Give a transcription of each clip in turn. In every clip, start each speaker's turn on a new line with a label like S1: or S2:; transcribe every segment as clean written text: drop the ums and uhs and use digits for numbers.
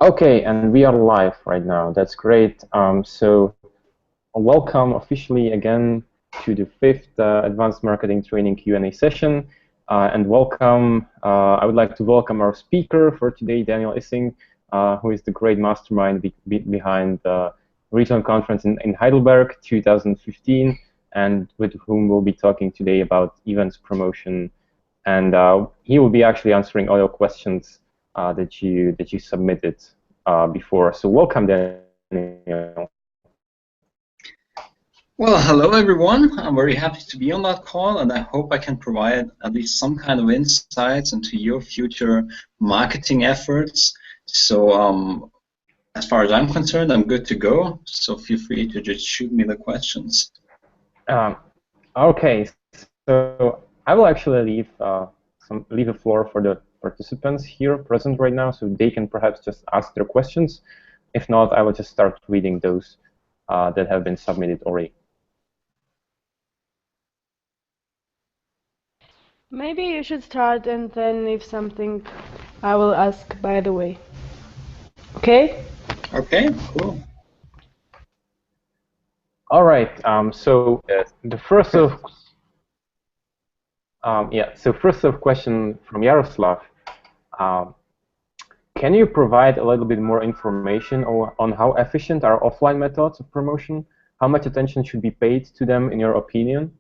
S1: Okay, and we are live right now. That's great. So welcome officially again to the fifth Advanced Marketing Training Q&A session. And welcome, I would like to welcome our speaker for today, Daniel Issing, who is the great mastermind behind the regional conference in Heidelberg 2015, and with whom we'll be talking today about events promotion. And he will be actually answering all your questions that you submitted before. So welcome, Daniel.
S2: Well, hello everyone. I'm very happy to be on that call, and I hope I can provide at least some kind of insights into your future marketing efforts. So as far as I'm concerned, I'm good to go. So feel free to just shoot me the questions.
S1: Okay, so I will actually leave the floor for the participants here present right now, so they can perhaps just ask their questions. If not, I will just start reading those that have been submitted already.
S3: Maybe you should start, and then if something, I will ask by the way. Okay?
S2: Okay, cool.
S1: All right. So the first of question from Yaroslav. Can you provide a little bit more information on how efficient are offline methods of promotion? How much attention should be paid to them, in your opinion?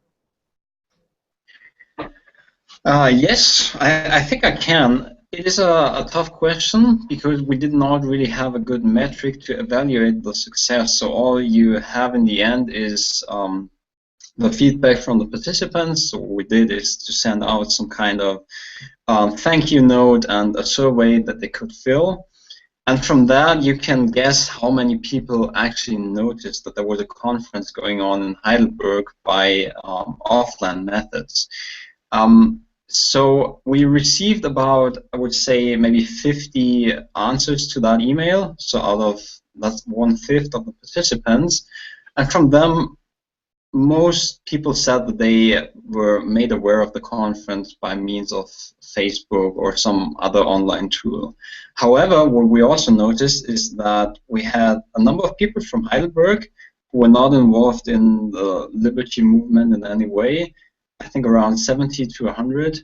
S2: Yes, I think I can. It is a tough question because we did not really have a good metric to evaluate the success. So all you have in the end is the feedback from the participants. So what we did is to send out some kind of thank you note and a survey that they could fill. And from that, you can guess how many people actually noticed that there was a conference going on in Heidelberg by offline methods. So we received about, I would say, maybe 50 answers to that email. So that's 1/5 of the participants. And from them, most people said that they were made aware of the conference by means of Facebook or some other online tool. However, what we also noticed is that we had a number of people from Heidelberg who were not involved in the Liberty movement in any way. I think around 70 to 100.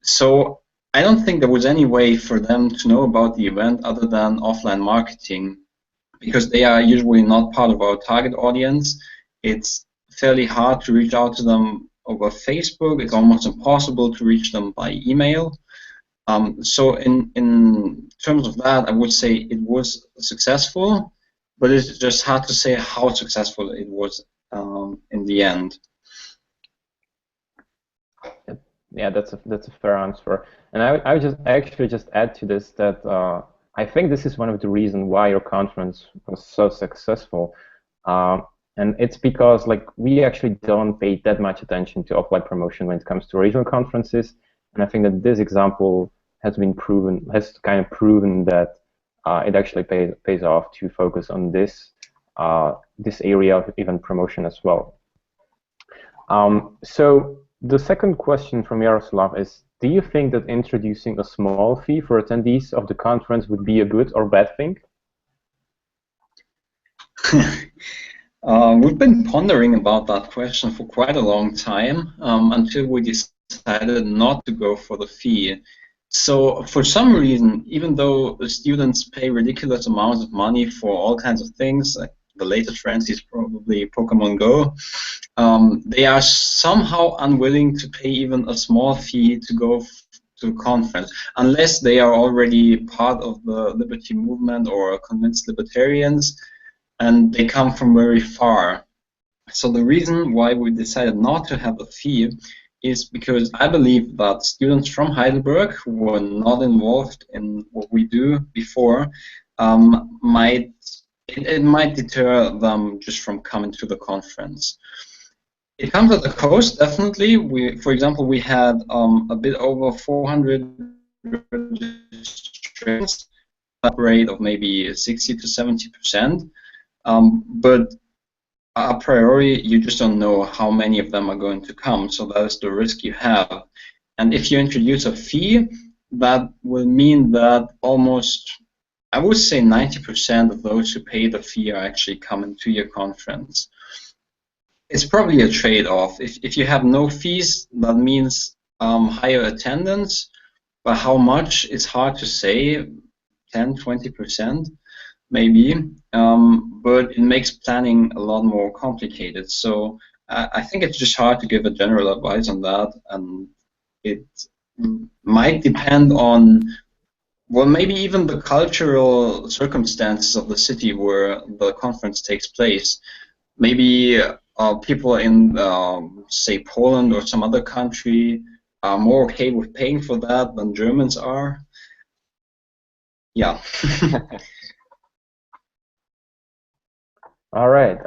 S2: So I don't think there was any way for them to know about the event other than offline marketing, because they are usually not part of our target audience. It's fairly hard to reach out to them over Facebook. It's almost impossible to reach them by email. So in terms of that, I would say it was successful, but it's just hard to say how successful it was in the end.
S1: Yeah, that's a fair answer. And I actually just add to this that I think this is one of the reasons why your conference was so successful. And it's because we actually don't pay that much attention to offline promotion when it comes to regional conferences. And I think that this example has kind of proven that it actually pays off to focus on this area of event promotion as well. So the second question from Yaroslav is, do you think that introducing a small fee for attendees of the conference would be a good or bad thing?
S2: We've been pondering about that question for quite a long time until we decided not to go for the fee. So for some reason, even though the students pay ridiculous amounts of money for all kinds of things, like the latest trend is probably Pokemon Go, they are somehow unwilling to pay even a small fee to go to a conference, unless they are already part of the Liberty movement or convinced libertarians, and they come from very far. So the reason why we decided not to have a fee is because I believe that students from Heidelberg who were not involved in what we do before might deter them just from coming to the conference. It comes at a cost, definitely. For example, we had a bit over 400 registrations, a rate of maybe 60 to 70%. But a priori, you just don't know how many of them are going to come, so that is the risk you have. And if you introduce a fee, that will mean that almost I would say 90% of those who pay the fee are actually coming to your conference. It's probably a trade-off. If you have no fees, that means higher attendance, but how much, it's hard to say, 10, 20% maybe, but it makes planning a lot more complicated. So I think it's just hard to give a general advice on that, and it might depend on, well, maybe even the cultural circumstances of the city where the conference takes place. Maybe people in, say, Poland or some other country are more okay with paying for that than Germans are. Yeah.
S1: All right.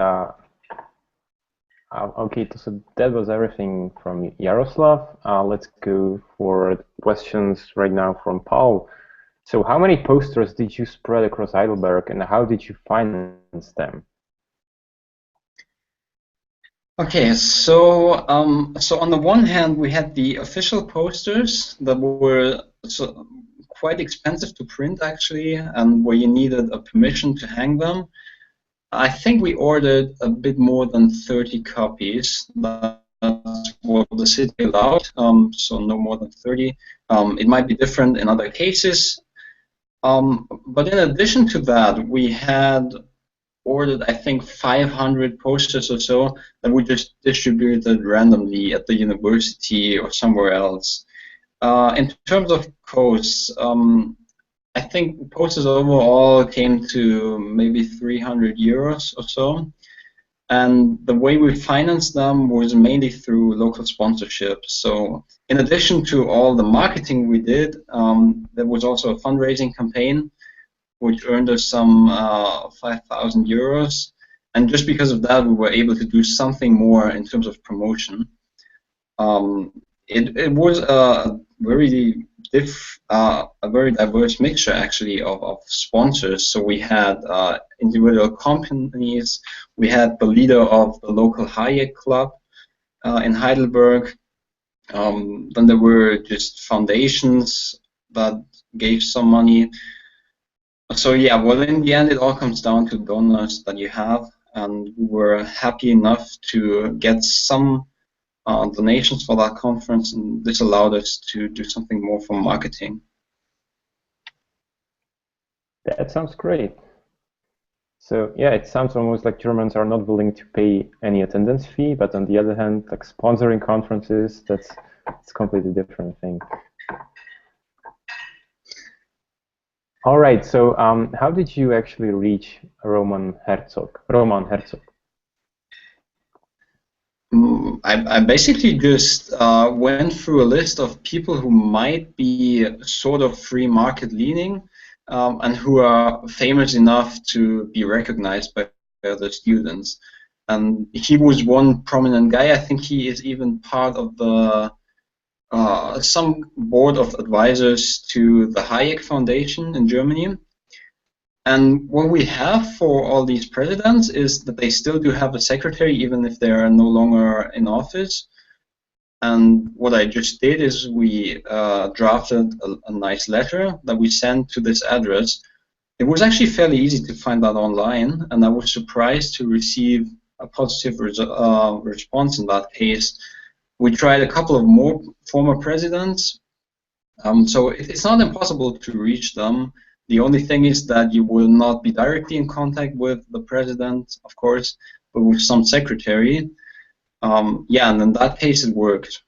S1: Okay, so that was everything from Yaroslav. Let's go for questions right now from Paul. So how many posters did you spread across Heidelberg, and how did you finance them?
S2: Okay, so so on the one hand, we had the official posters that were quite expensive to print actually, and where you needed a permission to hang them. I think we ordered a bit more than 30 copies. That's what the city allowed, so no more than 30. It might be different in other cases. But in addition to that, we had ordered, I think, 500 posters or so that we just distributed randomly at the university or somewhere else. In terms of costs, I think posters overall came to maybe 300 euros or so. And the way we financed them was mainly through local sponsorships. So in addition to all the marketing we did, there was also a fundraising campaign which earned us some 5,000 euros. And just because of that, we were able to do something more in terms of promotion. It was a very diverse mixture actually of sponsors. So we had individual companies, we had the leader of the local Hayek club in Heidelberg, then there were just foundations that gave some money. So yeah, well, in the end, it all comes down to donors that you have, and we were happy enough to get some donations for that conference, and this allowed us to do something more for marketing.
S1: That sounds great. So yeah, it sounds almost like Germans are not willing to pay any attendance fee, but on the other hand, like sponsoring conferences, it's a completely different thing. All right, so how did you actually reach Roman Herzog?
S2: I basically just went through a list of people who might be sort of free market leaning and who are famous enough to be recognized by other students. And he was one prominent guy. I think he is even part of the some board of advisors to the Hayek Foundation in Germany. And what we have for all these presidents is that they still do have a secretary, even if they are no longer in office. And what I just did is we drafted a nice letter that we sent to this address. It was actually fairly easy to find that online, and I was surprised to receive a positive response in that case. We tried a couple of more former presidents, so it's not impossible to reach them. The only thing is that you will not be directly in contact with the president, of course, but with some secretary. Yeah, and in that case it worked.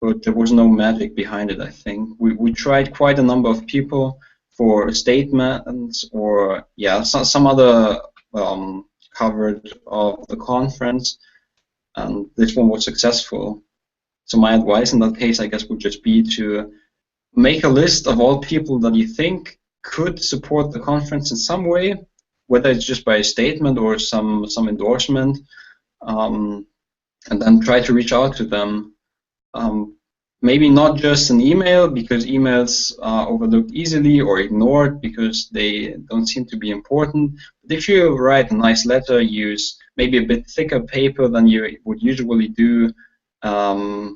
S2: But there was no magic behind it, I think. We tried quite a number of people for statements or, yeah, some other coverage of the conference, and this one was successful. So my advice in that case, I guess, would just be to make a list of all people that you think could support the conference in some way, whether it's just by a statement or some endorsement, and then try to reach out to them. Maybe not just an email, because emails are overlooked easily or ignored because they don't seem to be important. But if you write a nice letter, use maybe a bit thicker paper than you would usually do, a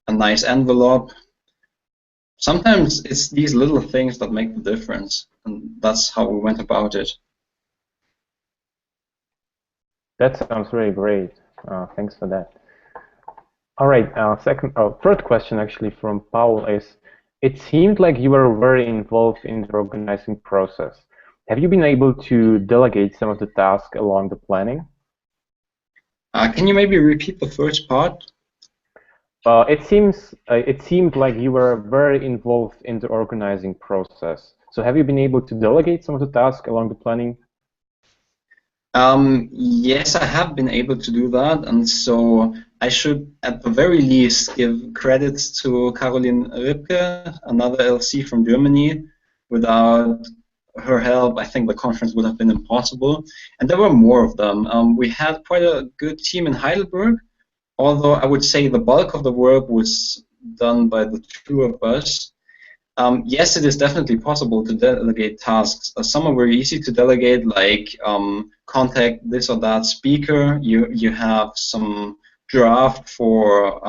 S2: nice envelope. Sometimes it's these little things that make the difference. and that's how we went about it.
S1: That sounds really great. Thanks for that. All right, third question actually from Paul is, it seemed like you were very involved in the organizing process. Have you been able to delegate some of the tasks along the planning?
S2: Can you maybe repeat the first part?
S1: It seemed like you were very involved in the organizing process. So have you been able to delegate some of the tasks along the planning?
S2: Yes, I have been able to do that, and so I should, at the very least, give credits to Caroline Ripke, another LC from Germany. Without her help, I think the conference would have been impossible. And there were more of them. We had quite a good team in Heidelberg, although I would say the bulk of the work was done by the two of us. Yes, it is definitely possible to delegate tasks. Some are very easy to delegate, like contact this or that speaker. You have some draft for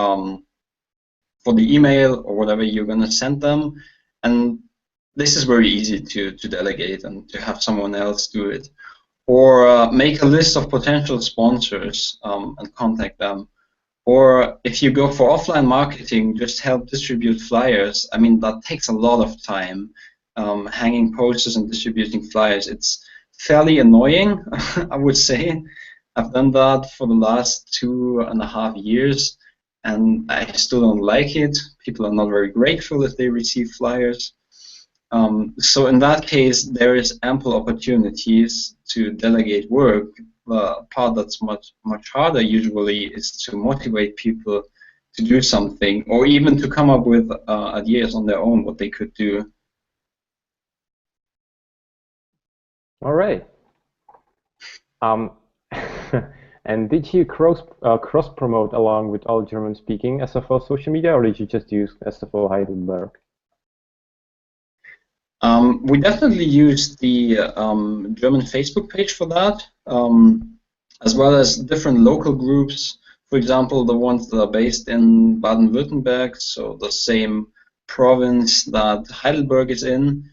S2: the email or whatever you're going to send them, and this is very easy to delegate and to have someone else do it. Or make a list of potential sponsors and contact them. Or if you go for offline marketing, just help distribute flyers. I mean, that takes a lot of time, hanging posters and distributing flyers. It's fairly annoying, I would say. I've done that for the last 2.5 years, and I still don't like it. People are not very grateful if they receive flyers. So in that case, there is ample opportunities to delegate work. The part that's much harder usually is to motivate people to do something, or even to come up with ideas on their own what they could do.
S1: All right. And did you cross promote along with all German-speaking SFL social media, or did you just use SFL Heidelberg?
S2: We definitely used the German Facebook page for that, as well as different local groups. For example, the ones that are based in Baden-Württemberg, so the same province that Heidelberg is in.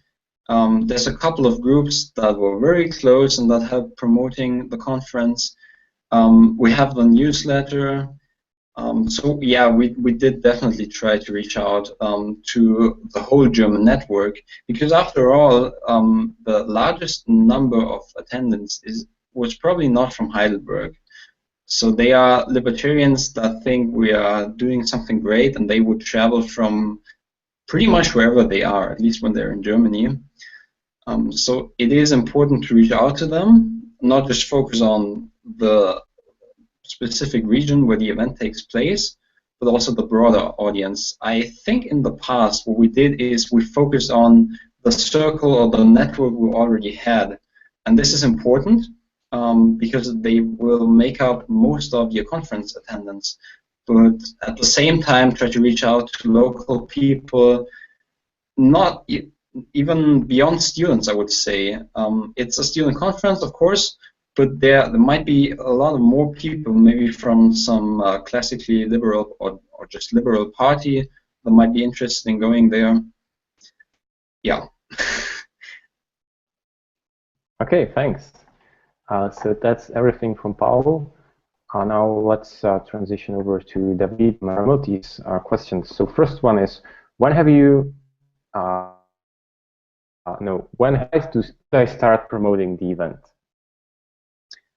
S2: There's a couple of groups that were very close and that helped promoting the conference. We have the newsletter. So yeah, we did definitely try to reach out to the whole German network, because after all, the largest number of attendants was probably not from Heidelberg. So they are libertarians that think we are doing something great, and they would travel from pretty much wherever they are, at least when they're in Germany. So it is important to reach out to them, not just focus on the specific region where the event takes place, but also the broader audience. I think in the past what we did is we focused on the circle or the network we already had, and this is important because they will make up most of your conference attendance, but at the same time try to reach out to local people, not even beyond students, I would say. It's a student conference, of course, but there might be a lot of more people, maybe from some classically liberal or just liberal party that might be interested in going there. Yeah.
S1: Okay, thanks. So that's everything from Paul. Now let's transition over to David Maramoti's questions. So first one is, when have you, when did I start promoting the event?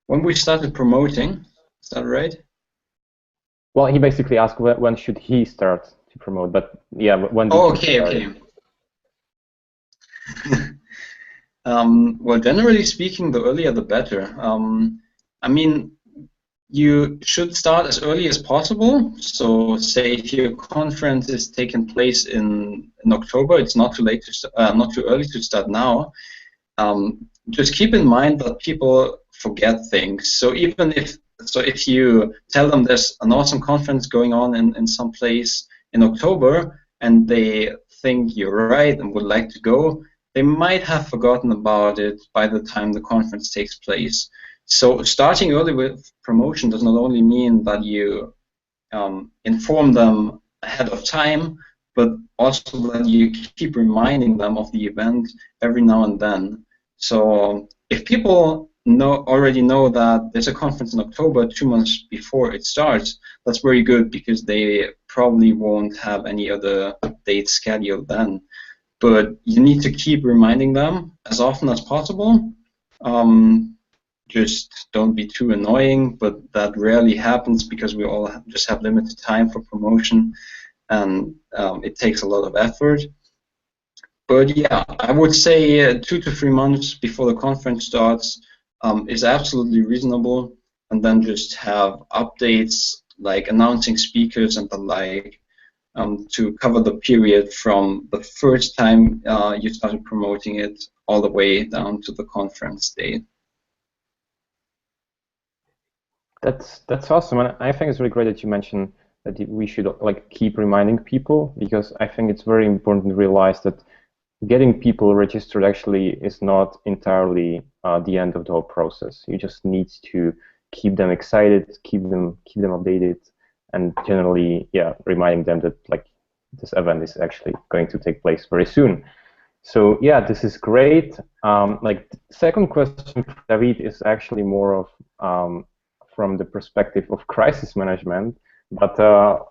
S2: When we started promoting, is that right?
S1: Well, he basically asked when should he start to promote, but yeah, when did
S2: you start? Okay. Well, generally speaking, the earlier the better. I mean, you should start as early as possible. So, say if your conference is taking place in October, it's not too late to not too early to start now. Just keep in mind that people forget things. So even if you tell them there's an awesome conference going on in some place in October, and they think you're right and would like to go, they might have forgotten about it by the time the conference takes place. So starting early with promotion does not only mean that you inform them ahead of time, but also that you keep reminding them of the event every now and then. So if people already know that there's a conference in October 2 months before it starts, that's very good because they probably won't have any other dates scheduled then. But you need to keep reminding them as often as possible. Just don't be too annoying, but that rarely happens because we all just have limited time for promotion, and it takes a lot of effort. But yeah, I would say 2 to 3 months before the conference starts is absolutely reasonable, and then just have updates like announcing speakers and the like to cover the period from the first time you started promoting it all the way down to the conference date.
S1: That's awesome, and I think it's really great that you mentioned that we should like keep reminding people, because I think it's very important to realize that getting people registered actually is not entirely the end of the whole process. You just need to keep them excited, keep them updated, and generally, yeah, reminding them that like this event is actually going to take place very soon. So yeah, this is great. Like the second question for David is actually more of from the perspective of crisis management, but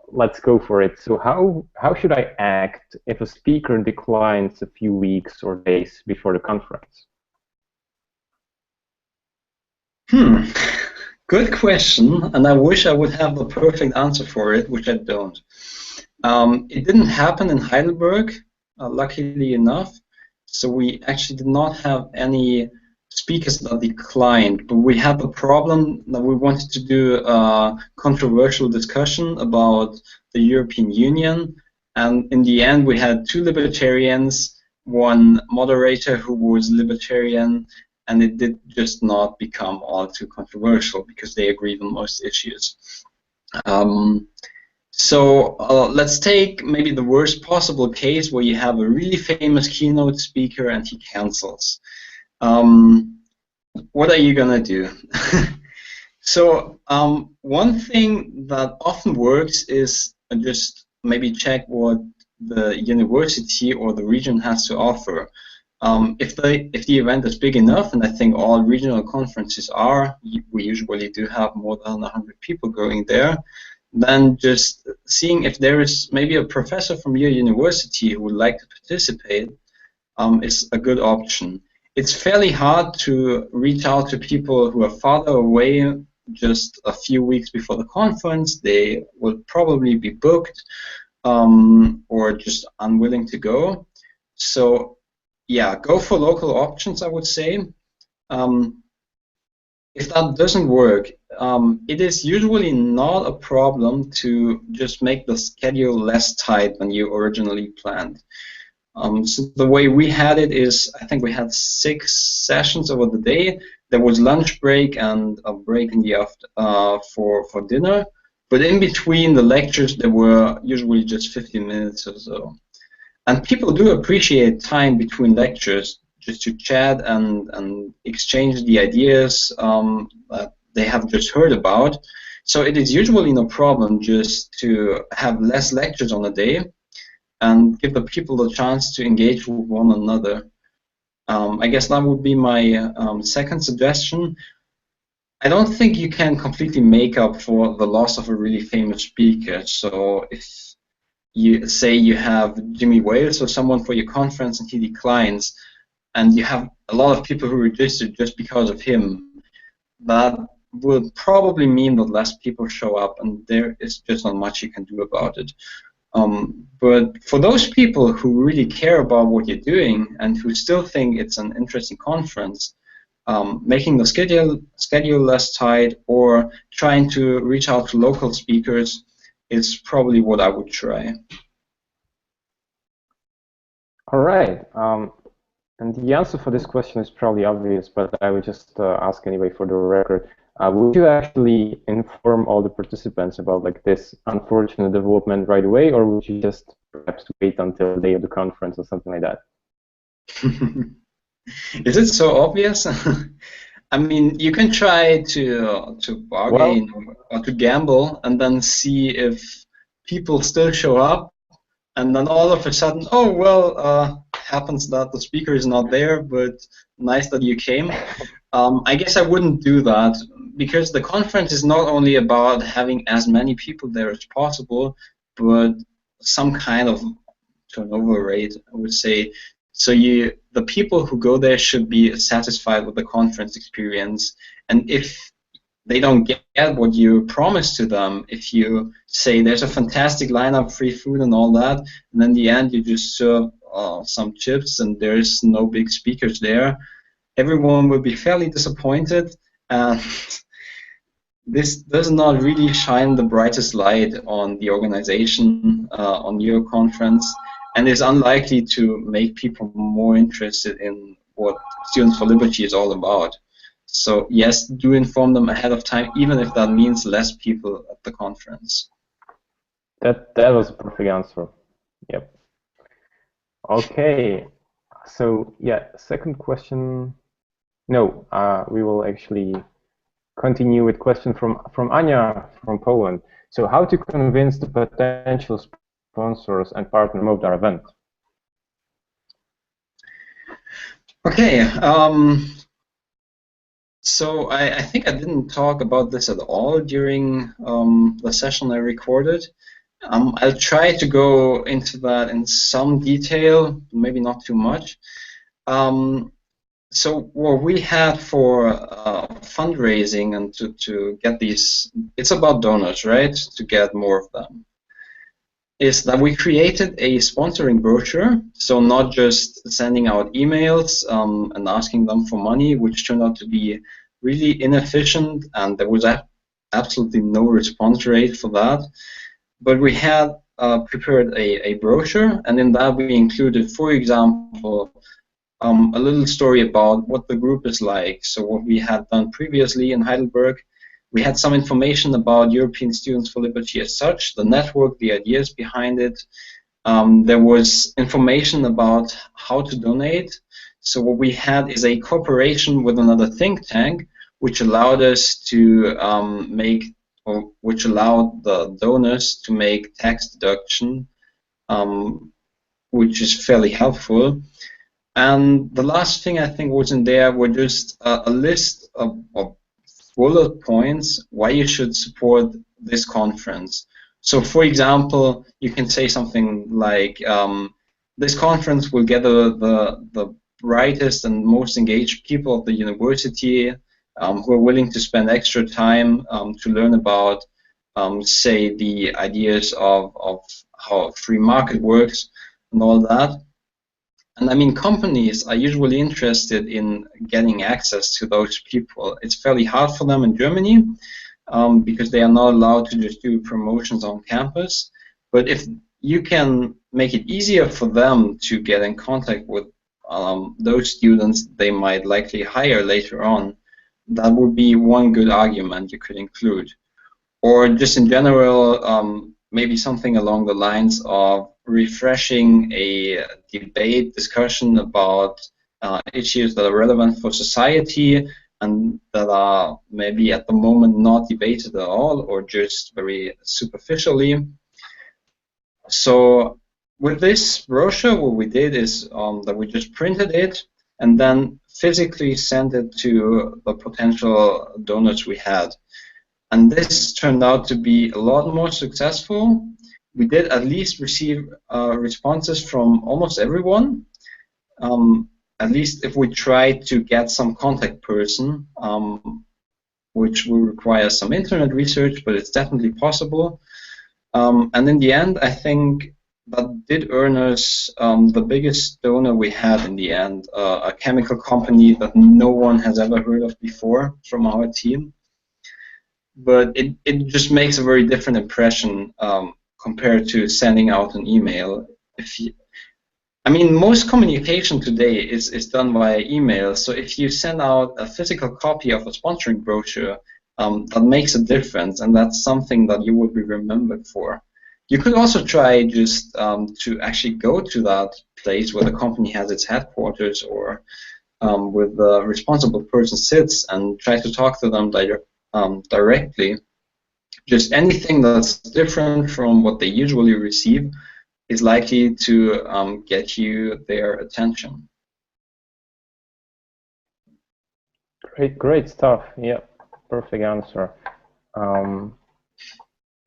S1: let's go for it. So how should I act if a speaker declines a few weeks or days before the conference?
S2: Good question, and I wish I would have the perfect answer for it, which I don't. It didn't happen in Heidelberg, luckily enough, so we actually did not have any speakers that declined, but we had the problem that we wanted to do a controversial discussion about the European Union, and in the end we had 2 libertarians, 1 moderator who was libertarian, and it did just not become all too controversial because they agreed on most issues. So let's take maybe the worst possible case where you have a really famous keynote speaker and he cancels. What are you gonna do? So one thing that often works is just maybe check what the university or the region has to offer. If the event is big enough, and I think all regional conferences are, we usually do have more than 100 people going there, then just seeing if there is maybe a professor from your university who would like to participate is a good option. It's fairly hard to reach out to people who are farther away just a few weeks before the conference. They will probably be booked or just unwilling to go. So yeah, go for local options, I would say. If that doesn't work, it is usually not a problem to just make the schedule less tight than you originally planned. So the way we had it is, I think we had 6 sessions over the day. There was lunch break and a break in the for dinner. But in between the lectures, there were usually just 15 minutes or so. And people do appreciate time between lectures just to chat and exchange the ideas that they have just heard about. So it is usually no problem just to have less lectures on a day and give the people the chance to engage with one another. I guess that would be my second suggestion. I don't think you can completely make up for the loss of a really famous speaker. So if you say you have Jimmy Wales or someone for your conference and he declines, and you have a lot of people who registered just because of him, that will probably mean that less people show up, and there is just not much you can do about it. But for those people who really care about what you're doing and who still think it's an interesting conference, making the schedule less tight or trying to reach out to local speakers is probably what I would try.
S1: All right. And the answer for this question is probably obvious, but I would just ask anyway for the record. Would you actually inform all the participants about like this unfortunate development right away, or would you just perhaps wait until the day of the conference or something like that?
S2: Is it so obvious? I mean, you can try to bargain or to gamble and then see if people still show up, and then all of a sudden, oh well, happens that the speaker is not there, but nice that you came. I guess I wouldn't do that, because the conference is not only about having as many people there as possible, but some kind of turnover rate, I would say. So the people who go there should be satisfied with the conference experience, and if they don't get what you promised to them, if you say there's a fantastic lineup, free food and all that, and in the end you just serve some chips and there's no big speakers there, everyone will be fairly disappointed, and this does not really shine the brightest light on the organization, on your conference, and is unlikely to make people more interested in what Students for Liberty is all about. So yes, do inform them ahead of time, even if that means less people at the conference.
S1: That was a perfect answer. Yep. Okay. So yeah, second question. No, we will actually continue with question from Anya from Poland. So how to convince the potential sponsors and partner of our event?
S2: Okay. So I think I didn't talk about this at all during the session I recorded. I'll try to go into that in some detail, maybe not too much. So what we had for fundraising and to get these, it's about donors, right? To get more of them, is that we created a sponsoring brochure. So not just sending out emails and asking them for money, which turned out to be really inefficient, and there was absolutely no response rate for that. But we had prepared a brochure, and in that we included, for example, a little story about what the group is like. So what we had done previously in Heidelberg, we had some information about European Students for Liberty as such, the network, the ideas behind it. There was information about how to donate. So what we had is a cooperation with another think tank, which allowed us to which allowed the donors to make tax deduction, which is fairly helpful. And the last thing I think was in there were just a list of bullet points why you should support this conference. So for example, you can say something like, this conference will gather the brightest and most engaged people of the university who are willing to spend extra time to learn about, say, the ideas of how free market works and all that. And I mean, companies are usually interested in getting access to those people. It's fairly hard for them in Germany because they are not allowed to just do promotions on campus. But if you can make it easier for them to get in contact with those students they might likely hire later on, that would be one good argument you could include. Or just in general, maybe something along the lines of refreshing a debate discussion about issues that are relevant for society and that are maybe at the moment not debated at all or just very superficially. So with this brochure, what we did is that we just printed it and then physically sent it to the potential donors we had. And this turned out to be a lot more successful. We did at least receive responses from almost everyone, at least if we try to get some contact person, which will require some internet research, but it's definitely possible. And in the end, I think that did earn us the biggest donor we had in the end, a chemical company that no one has ever heard of before from our team. But it just makes a very different impression compared to sending out an email. I mean, most communication today is done via email, so if you send out a physical copy of a sponsoring brochure, that makes a difference, and that's something that you would be remembered for. You could also try just to actually go to that place where the company has its headquarters or where the responsible person sits and try to talk to them directly. Just anything that's different from what they usually receive is likely to get you their attention.
S1: Great stuff. Yeah, perfect answer.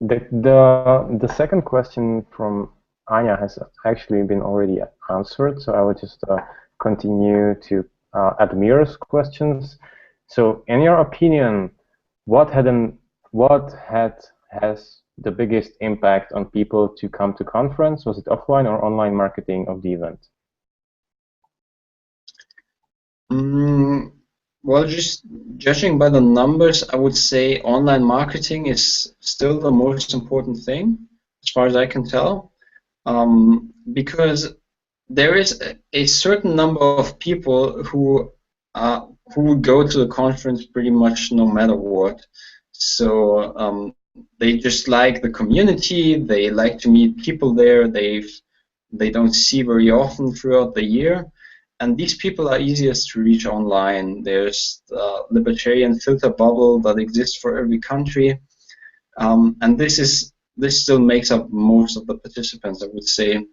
S1: The second question from Anya has actually been already answered, so I will just continue to Admir's questions. So, in your opinion, what has the biggest impact on people to come to conference? Was it offline or online marketing of the event?
S2: Well, just judging by the numbers, I would say online marketing is still the most important thing, as far as I can tell, because there is a certain number of people who would go to the conference pretty much no matter what. So they just like the community. They like to meet people there. They don't see very often throughout the year. And these people are easiest to reach online. There's the libertarian filter bubble that exists for every country, and this still makes up most of the participants, I would say.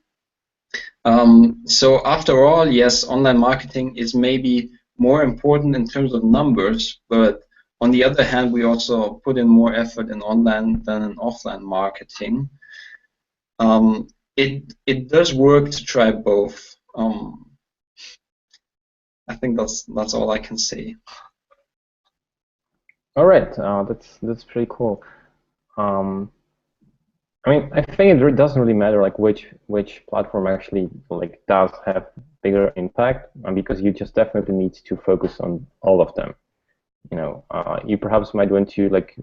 S2: So after all, yes, online marketing is maybe more important in terms of numbers, but on the other hand, we also put in more effort in online than in offline marketing. It does work to try both. I think that's all I can say.
S1: All right, that's pretty cool. I mean, I think it doesn't really matter like which platform actually like does have bigger impact, because you just definitely need to focus on all of them. You know, you perhaps might want to like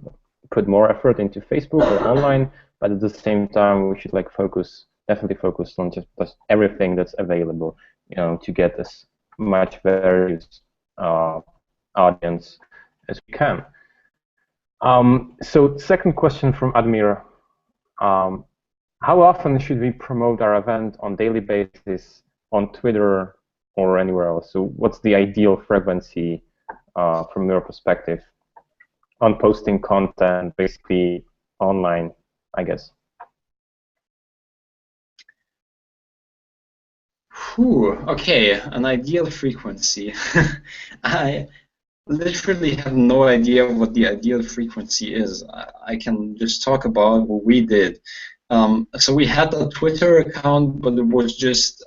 S1: put more effort into Facebook or online, but at the same time, we should like definitely focus on just everything that's available. You know, to get as much various audience as we can. So second question from Admir. How often should we promote our event on daily basis on Twitter or anywhere else? So what's the ideal frequency from your perspective on posting content, basically online, I guess?
S2: Okay, an ideal frequency. I literally have no idea what the ideal frequency is. I can just talk about what we did. So we had a Twitter account, but it was just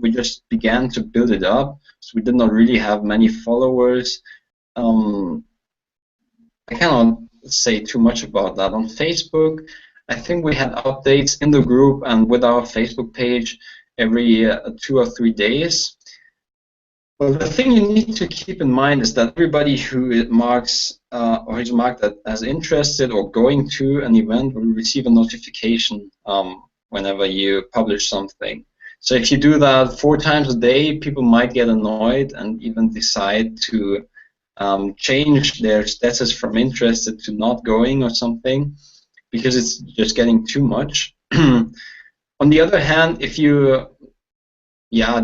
S2: we just began to build it up. So we did not really have many followers. I cannot say too much about that. On Facebook, I think we had updates in the group and with our Facebook page every 2 or 3 days. Well, the thing you need to keep in mind is that everybody who marks or is marked as interested or going to an event will receive a notification whenever you publish something. So if you do that 4 times a day, people might get annoyed and even decide to change their status from interested to not going or something, because it's just getting too much. On the other hand, if you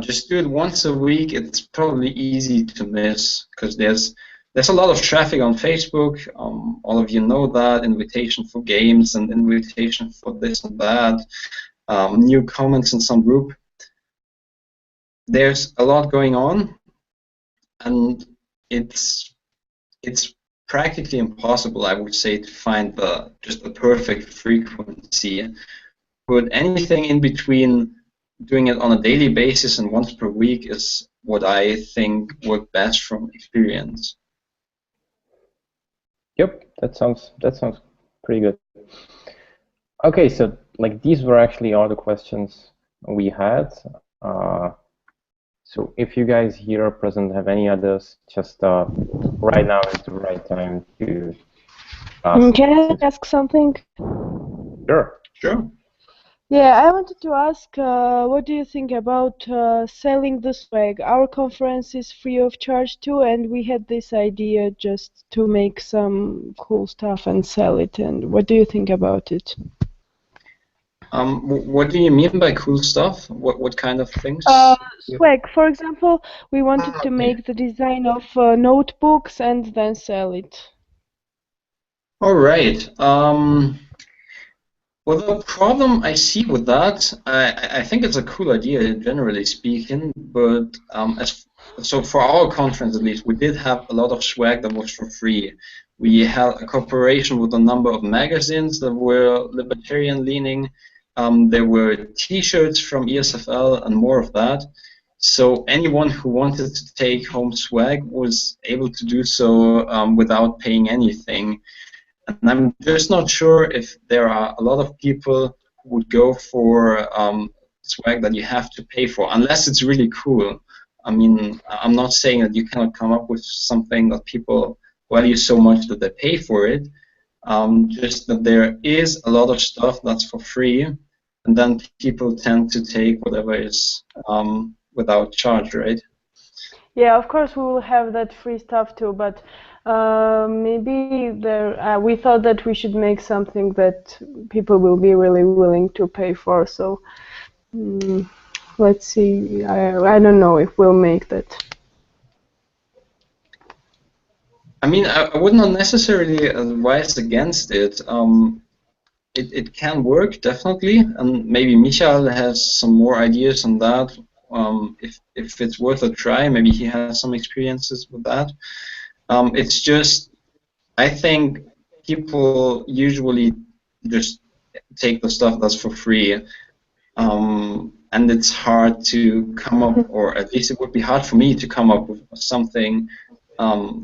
S2: just do it once a week, it's probably easy to miss, because there's a lot of traffic on Facebook. All of you know that, invitation for games and invitation for this and that, new comments in some group. There's a lot going on, and it's practically impossible, I would say, to find just the perfect frequency. But anything in between doing it on a daily basis and once per week is what I think worked best from experience.
S1: Yep, that sounds pretty good. Okay, so like these were actually all the questions we had. So if you guys here present have any others, just right now is the right time to ask.
S3: Can I ask something?
S1: Sure.
S2: Sure.
S3: Yeah, I wanted to ask, what do you think about selling the swag? Our conference is free of charge too, and we had this idea just to make some cool stuff and sell it. And what do you think about it?
S2: What do you mean by cool stuff? What kind of things?
S3: Swag, for example, we wanted to make the design of notebooks and then sell it.
S2: All right. Well, the problem I see with that, I think it's a cool idea, generally speaking, but so for our conference at least, we did have a lot of swag that was for free. We had a cooperation with a number of magazines that were libertarian-leaning. There were T-shirts from ESFL and more of that. So anyone who wanted to take home swag was able to do so without paying anything. And I'm just not sure if there are a lot of people who would go for swag that you have to pay for, unless it's really cool. I mean, I'm not saying that you cannot come up with something that people value so much that they pay for it. Just that there is a lot of stuff that's for free, and then people tend to take whatever is without charge, right?
S3: Yeah, of course we will have that free stuff too, but maybe we thought that we should make something that people will be really willing to pay for. So let's see. I don't know if we'll make that.
S2: I mean, I would not necessarily advise against it. It can work, definitely, and maybe Michael has some more ideas on that. If it's worth a try, maybe he has some experiences with that. It's just, I think people usually just take the stuff that's for free, and it's hard to come up, or at least it would be hard for me to come up with something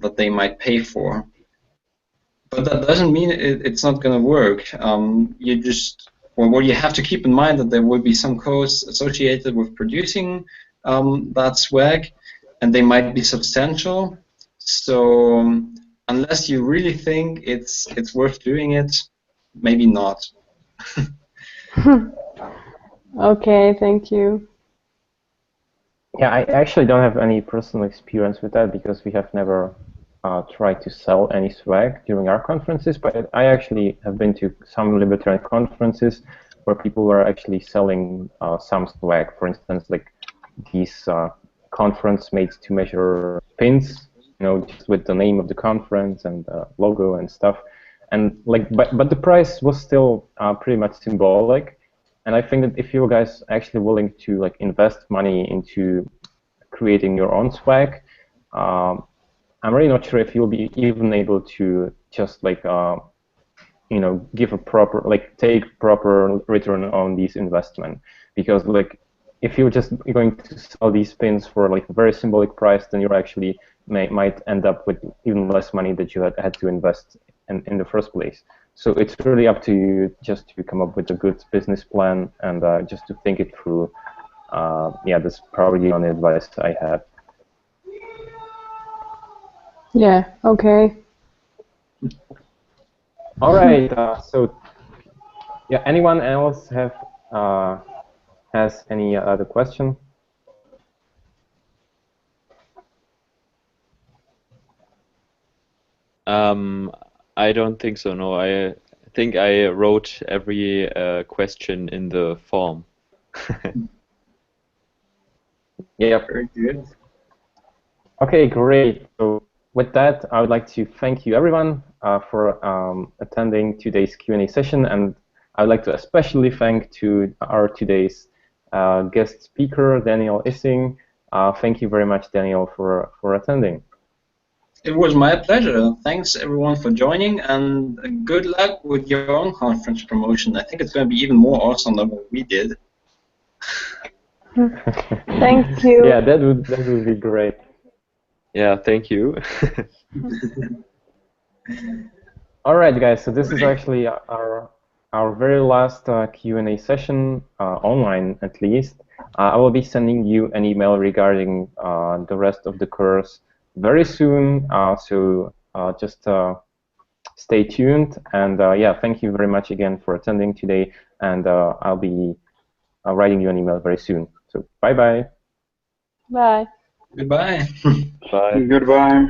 S2: that they might pay for. But that doesn't mean it's not going to work. You just, well, what you have to keep in mind that there will be some costs associated with producing that swag, and they might be substantial. So unless you really think it's worth doing it, maybe not.
S3: Okay, thank you.
S1: Yeah, I actually don't have any personal experience with that because we have never tried to sell any swag during our conferences, but I actually have been to some libertarian conferences where people were actually selling some swag. For instance, like these conference made to measure pins, just with the name of the conference and the logo and stuff. And like, but the price was still pretty much symbolic. And I think that if you guys are actually willing to like invest money into creating your own swag, I'm really not sure if you'll be even able to just like give a proper, like take proper return on these investment, because like if you're just going to sell these pins for like a very symbolic price, then you actually might end up with even less money that you had to invest in the first place. So it's really up to you just to come up with a good business plan and just to think it through. Yeah, that's probably the only advice I have.
S3: Yeah, okay.
S1: All right, so yeah, anyone else has any other question?
S4: I don't think so, no. I think I wrote every question in the form.
S1: Yeah,
S2: Very good.
S1: Okay, great. So with that, I would like to thank you everyone for attending today's Q&A session, and I would like to especially thank to our today's guest speaker, Daniel Issing. Thank you very much, Daniel, for attending.
S2: It was my pleasure. Thanks everyone for joining, and good luck with your own conference promotion. I think it's going to be even more awesome than what we did.
S3: Thank you.
S1: Yeah, that would be great.
S4: Yeah, thank you.
S1: All right, guys. So this is actually our very last Q&A session, online at least. I will be sending you an email regarding the rest of the course very soon. So just stay tuned. And yeah, thank you very much again for attending today. And I'll be writing you an email very soon. So bye-bye.
S3: Bye.
S2: Goodbye.
S4: Bye.
S5: Goodbye.